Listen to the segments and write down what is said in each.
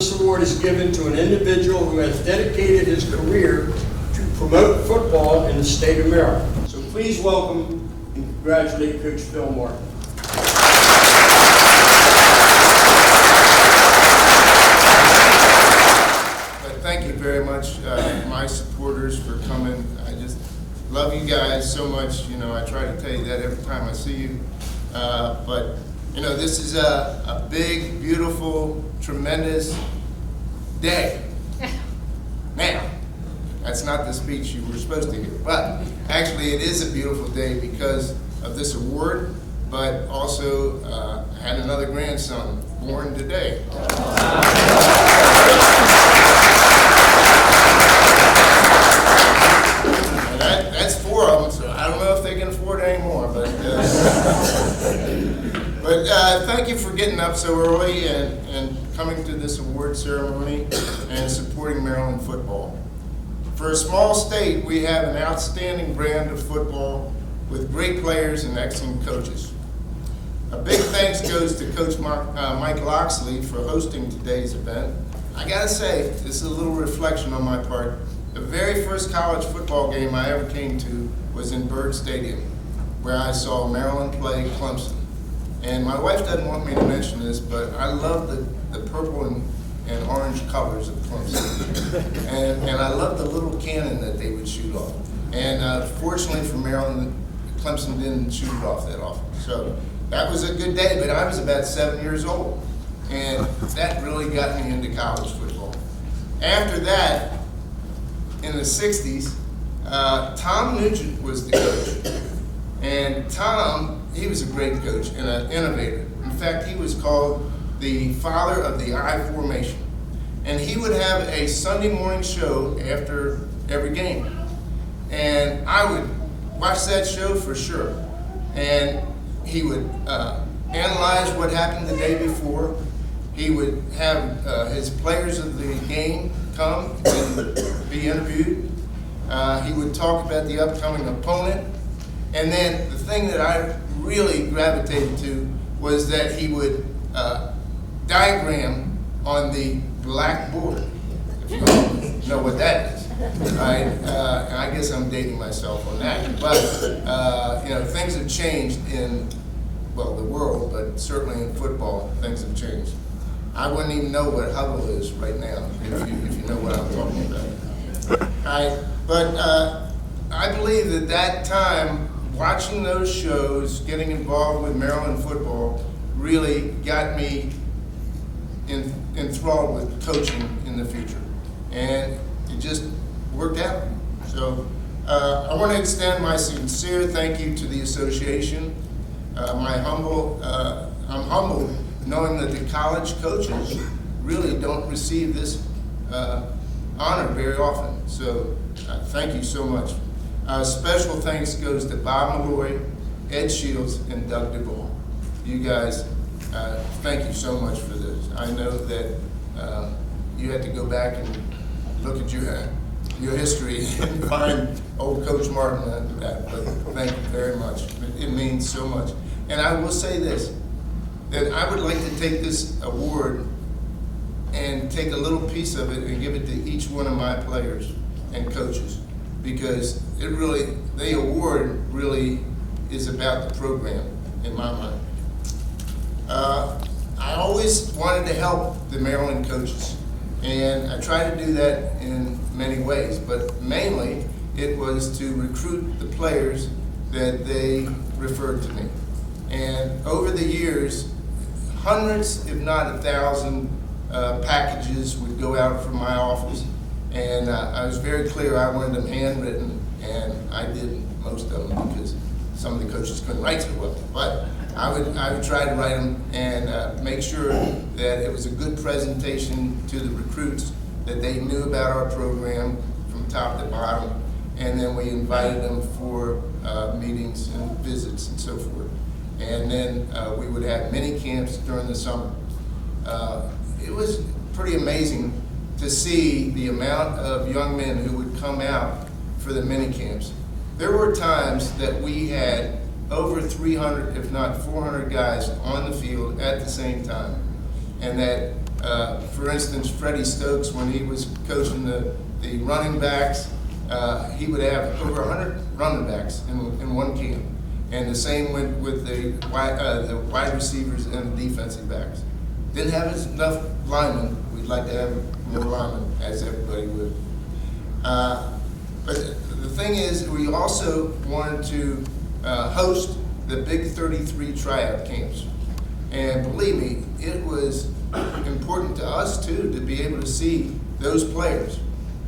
This award is given to an individual who has dedicated his career to promote football in the state of Maryland. So please welcome and congratulate Coach Phil Martin. Thank you very much, my supporters, for coming. I just love you guys so much. You know, I try to tell you that every time I see you. But you know, this is a big, beautiful, tremendous day. Now, that's not the speech you were supposed to hear, but actually it is a beautiful day because of this award, but also I had another grandson born today. That's 4 of them, so I don't know if they can afford any more, but thank you for getting up so early and coming to this award ceremony and supporting Maryland football. For a small state, we have an outstanding brand of football with great players and excellent coaches. A big thanks goes to Coach Mike Loxley for hosting today's event. I gotta say, this is a little reflection on my part. The very first college football game I ever came to was in Byrd Stadium, where I saw Maryland play Clemson. And my wife doesn't want me to mention this, but I love the purple and orange colors of Clemson. and I love the little cannon that they would shoot off. And fortunately for Maryland, Clemson didn't shoot it off that often. So that was a good day, but I was about 7 years old. And that really got me into college football. After that, in the 60s, Tom Nugent was the coach. And Tom, he was a great coach and an innovator. In fact, he was called the father of the I formation. And he would have a Sunday morning show after every game. And I would watch that show for sure. And he would analyze what happened the day before. He would have his players of the game come and be interviewed. He would talk about the upcoming opponent. And then the thing that I really gravitated to was that he would diagram on the blackboard, if you all know what that is. I guess I'm dating myself on that. But you know, things have changed in, well, the world, but certainly in football, things have changed. I wouldn't even know what huddle is right now, if you know what I'm talking about. But I believe that time, watching those shows, getting involved with Maryland football, really got me enthralled with coaching in the future. And it just worked out. So I want to extend my sincere thank you to the association. I'm humbled knowing that the college coaches really don't receive this honor very often. So thank you so much. Special thanks goes to Bob Malloy, Ed Shields, and Doug DeGaulle. You guys, thank you so much for this. I know that you had to go back and look at your history and find old Coach Martin under that, but thank you very much. It means so much. And I will say this, that I would like to take this award and take a little piece of it and give it to each one of my players and coaches, because the award really is about the program in my mind. I always wanted to help the Maryland coaches, and I tried to do that in many ways, but mainly it was to recruit the players that they referred to me. And over the years, hundreds, if not 1,000, packages would go out from my office, and I was very clear I wanted them handwritten, and I did most of them because some of the coaches couldn't write so well. But I would try to write them and make sure that it was a good presentation to the recruits, that they knew about our program from top to bottom, and then we invited them for meetings and visits and so forth. And then we would have mini camps during the summer. It was pretty amazing to see the amount of young men who would come out for the mini camps. There were times that we had over 300, if not 400 guys on the field at the same time. And that For instance, Freddie Stokes, when he was coaching the running backs, he would have over 100 running backs in one camp. And the same with the wide receivers and the defensive backs. Didn't have enough linemen. We'd like to have more linemen, as everybody would. But the thing is, we also wanted to host the Big 33 tryout camps. And believe me, it was important to us too to be able to see those players.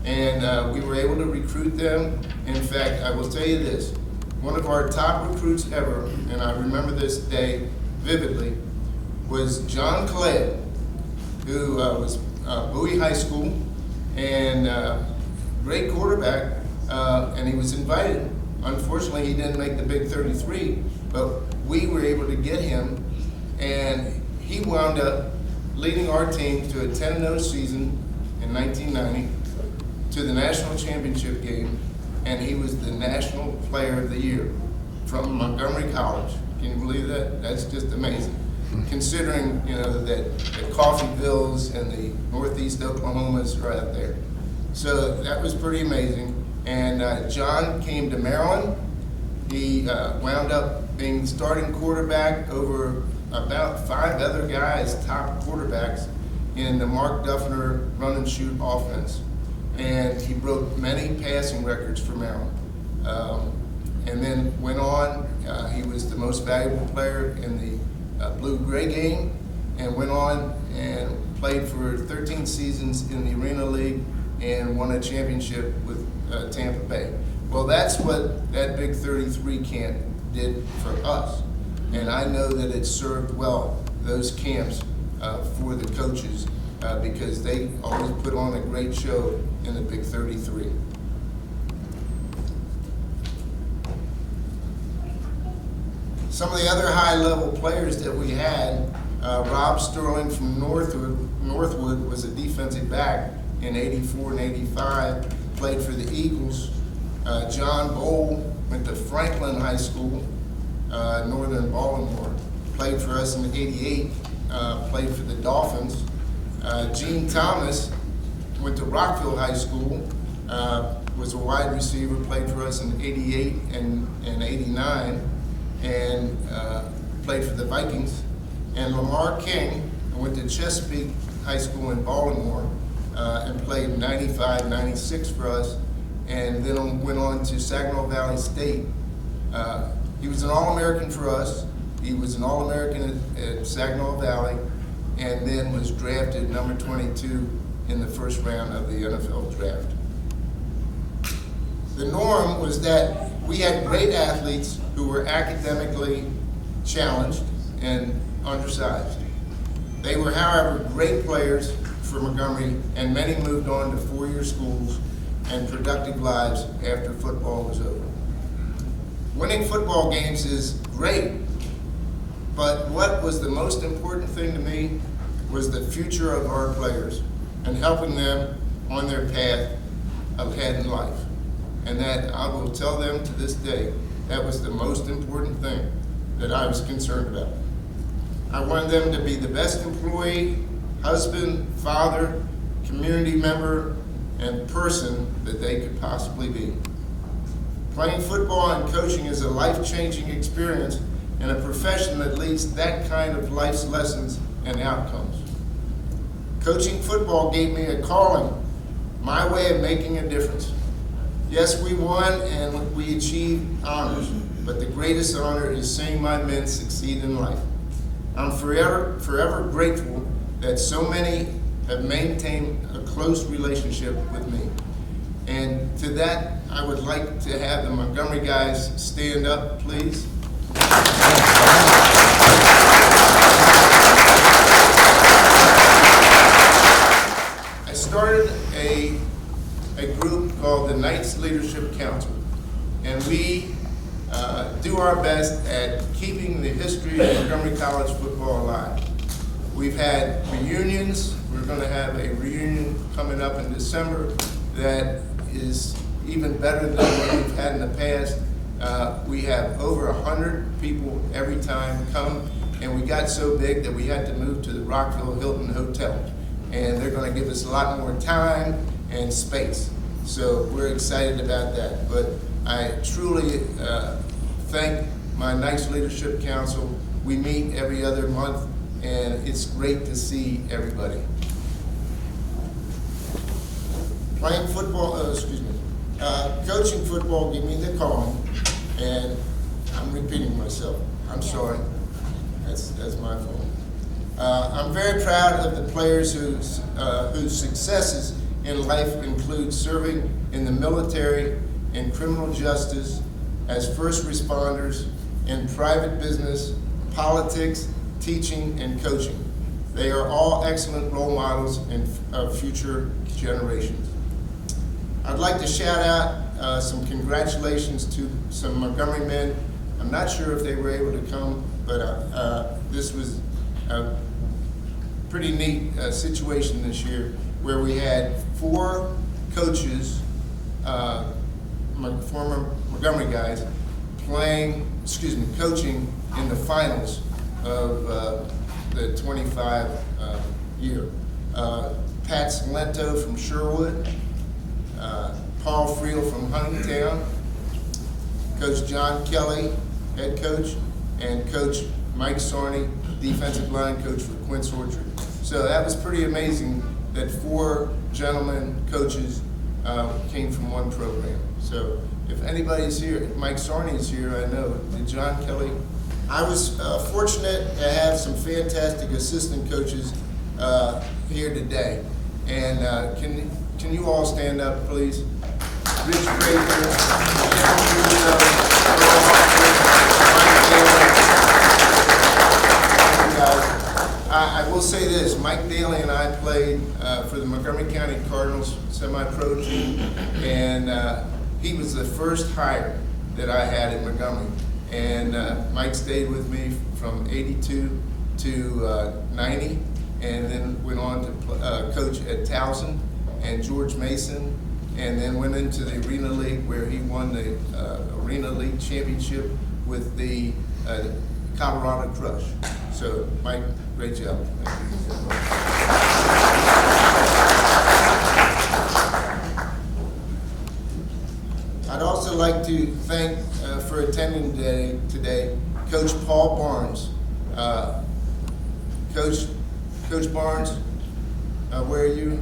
And we were able to recruit them. In fact, I will tell you this, one of our top recruits ever, and I remember this day vividly, was John Caleb, who was Bowie High School, and great quarterback, and he was invited. Unfortunately, he didn't make the Big 33, but we were able to get him, and he wound up leading our team to a 10-0 season in 1990, to the national championship game, and he was the National Player of the Year from Montgomery College. Can you believe that? That's just amazing. Considering, you know, that the Coffeyvilles and the Northeast Oklahomas are out there. So that was pretty amazing. And John came to Maryland. He wound up being starting quarterback over about 5 other guys, top quarterbacks, in the Mark Duffner run and shoot offense. And he broke many passing records for Maryland. And then went on, he was the most valuable player in the Blue-Gray game, and went on and played for 13 seasons in the Arena League and won a championship with Tampa Bay. Well, that's what that Big 33 camp did for us. And I know that it served well, those camps, for the coaches, because they always put on a great show in the Big 33. Some of the other high-level players that we had, Rob Sterling from Northwood was a defensive back in '84 and '85, played for the Eagles. John Bowl went to Franklin High School, northern Baltimore, played for us in '88, played for the Dolphins. Gene Thomas went to Rockville High School, was a wide receiver, played for us in '88 and '89, and played for the Vikings. And Lamar King went to Chesapeake High School in Baltimore and played 95, 96 for us, and then went on to Saginaw Valley State. He was an All-American for us. He was an All-American at Saginaw Valley, and then was drafted number 22 in the first round of the NFL draft. The norm was that we had great athletes who were academically challenged and undersized. They were, however, great players for Montgomery, and many moved on to four-year schools and productive lives after football was over. Winning football games is great, but what was the most important thing to me was the future of our players and helping them on their path ahead in life. And that I will tell them to this day, that was the most important thing that I was concerned about. I wanted them to be the best employee, husband, father, community member, and person that they could possibly be. Playing football and coaching is a life-changing experience and a profession that leads that kind of life's lessons and outcomes. Coaching football gave me a calling, my way of making a difference. Yes, we won and we achieved honors, but the greatest honor is seeing my men succeed in life. I'm forever grateful that so many have maintained a close relationship with me. And to that, I would like to have the Montgomery guys stand up, please. I started a group called the Knights Leadership Council, and we do our best at keeping the history of Montgomery College football alive. We've had reunions. We're going to have a reunion coming up in December that is even better than what we've had in the past. We have over 100 people every time come, and we got so big that we had to move to the Rockville Hilton Hotel. and they're going to give us a lot more time and space. So we're excited about that. But I truly thank my nice leadership council. We meet every other month, and it's great to see everybody. Playing football, coaching football gave me the calling, and I'm repeating myself. I'm sorry. That's my fault. I'm very proud of the players whose successes in life include serving in the military, in criminal justice, as first responders, in private business, politics, teaching, and coaching. They are all excellent role models of future generations. I'd like to shout out some congratulations to some Montgomery men. I'm not sure if they were able to come, but this was a pretty neat situation this year where we had 4 coaches, former Montgomery guys, coaching in the finals of the 25 year. Pat Salento from Sherwood, Paul Friel from Huntingtown, Coach John Kelly, head coach, and Coach Mike Sarney, defensive line coach for Quince Orchard. So that was pretty amazing that 4 gentlemen coaches came from one program. So if anybody's here, Mike Sarney is here, I know. Did John Kelly? I was fortunate to have some fantastic assistant coaches here today. And can you all stand up, please? Rich Baker, Jim Russo, Earl Hartford, Mike Daly. Thank you guys. I will say this, Mike Daly and I played for the Montgomery County Cardinals semi-pro team, and he was the first hire that I had in Montgomery. And Mike stayed with me from 82 to 90, and then went on to coach at Towson and George Mason, and then went into the Arena League where he won the Arena League championship with the Colorado Crush. So Mike, great job. Thank you. I'd also like to thank for attending today Coach Paul Barnes. Coach Barnes, where are you?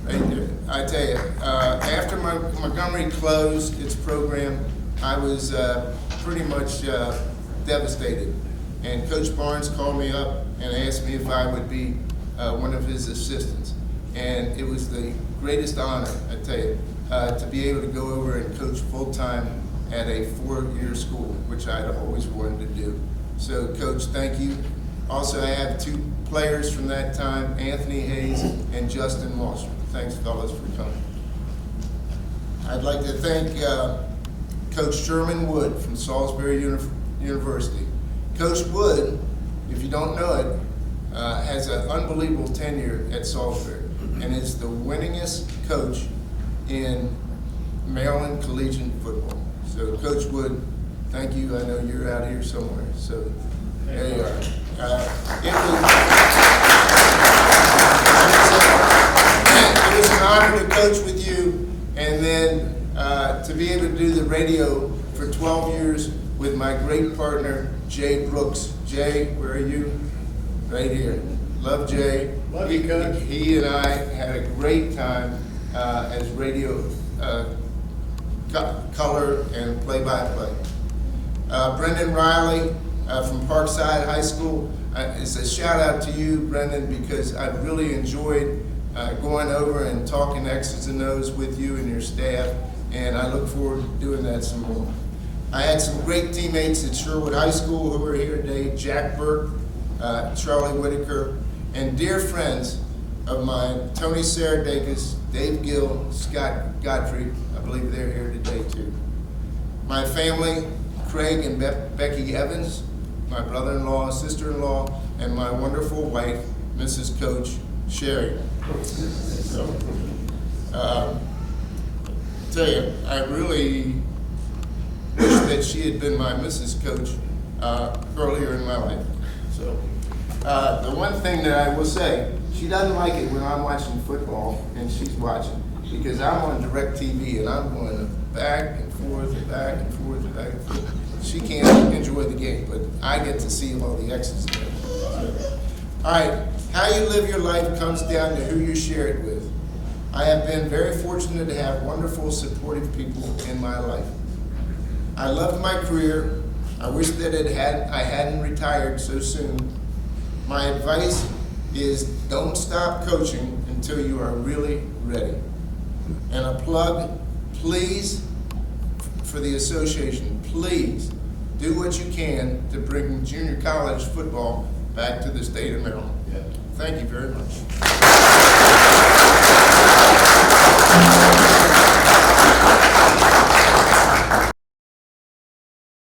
Right there. I tell you, after Montgomery closed its program, I was pretty much devastated. And Coach Barnes called me up and asked me if I would be one of his assistants. And it was the greatest honor, I tell you, to be able to go over and coach full-time at a 4-year school, which I'd always wanted to do. So, Coach, thank you. Also, I have 2 players from that time, Anthony Hayes and Justin Walsh. Thanks, fellas, for coming. I'd like to thank Coach Sherman Wood from Salisbury University. Coach Wood, if you don't know it, has an unbelievable tenure at Salisbury and is the winningest coach in Maryland collegiate football. So, Coach Wood, thank you. I know you're out here somewhere. So, there you are. It was an honor to coach with you, and then to be able to do the radio for 12 years with my great partner, Jay Brooks. Jay, where are you? Right here. Love Jay. Love you, Coach. He and I had a great time as radio color and play-by-play. Brendan Riley from Parkside High School. It's a shout out to you, Brendan, because I've really enjoyed going over and talking X's and O's with you and your staff, and I look forward to doing that some more. I had some great teammates at Sherwood High School who are here today, Jack Burke, Charlie Whitaker, and dear friends of mine, Tony Saradakis, Dave Gill, Scott Godfrey. I believe they're here today too. My family, Craig and Becky Evans, my brother-in-law, sister-in-law, and my wonderful wife, Mrs. Coach Sherry. So, tell you, I really wish that she had been my Mrs. Coach earlier in my life. So, the one thing that I will say, She doesn't like it when I'm watching football and she's watching, because I'm on DirecTV and I'm going back and forth and back and forth and back and forth. She can't enjoy the game, but I get to see all the X's and O's. All right, how you live your life comes down to who you share it with. I have been very fortunate to have wonderful, supportive people in my life. I loved my career. I wish that I hadn't retired so soon. My advice is don't stop coaching until you are really ready. And a plug, please, for the association, please do what you can to bring junior college football back to the state of Maryland. Thank you very much.